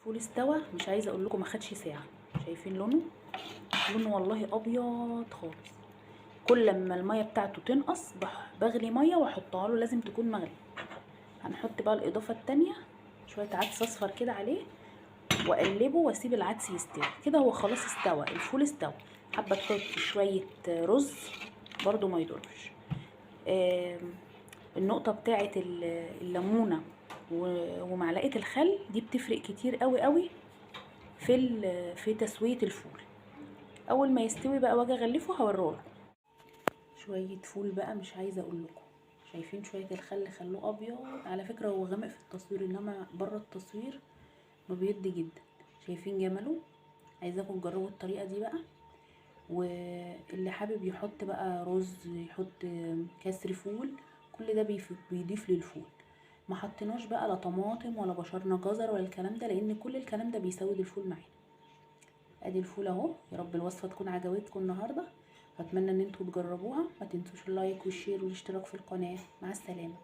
الفول استوى، مش عايزه اقول لكم ما خدش ساعه. شايفين لونه والله ابيض خالص. كل لما الميه بتاعته تنقص بغلي ميه واحطها له، لازم تكون مغلي. هنحط بقى الاضافه التانية، شويه عدس اصفر كده عليه، واقلبه واسيب العدس يستوي كده. هو خلاص استوى، الفول استوى. حابه تحط شويه رز برضو ما يضرش. النقطه بتاعه الليمونه ومعلقه الخل دي بتفرق كتير قوي قوي في تسويه الفول. اول ما يستوي بقى واجي اغلفه هوريهولكم. شويه فول بقى مش عايزه اقول لكم. شايفين شويه الخل خلوه ابيض، على فكره هو غامق في التصوير انما بره التصوير مبيض جدا. شايفين جماله؟ عايزاكم تجربوا الطريقه دي بقى. واللي حابب يحط بقى رز يحط، كسر فول، كل ده بيضيف للفول. ما حطيناش بقى لا طماطم ولا بشرنا جزر ولا الكلام ده، لان كل الكلام ده بيسود الفول معانا. ادي الفول اهو. يا رب الوصفه تكون عجبتكم النهارده، واتمنى ان انتوا تجربوها. ما تنسوش اللايك والشير والاشتراك في القناه. مع السلامه.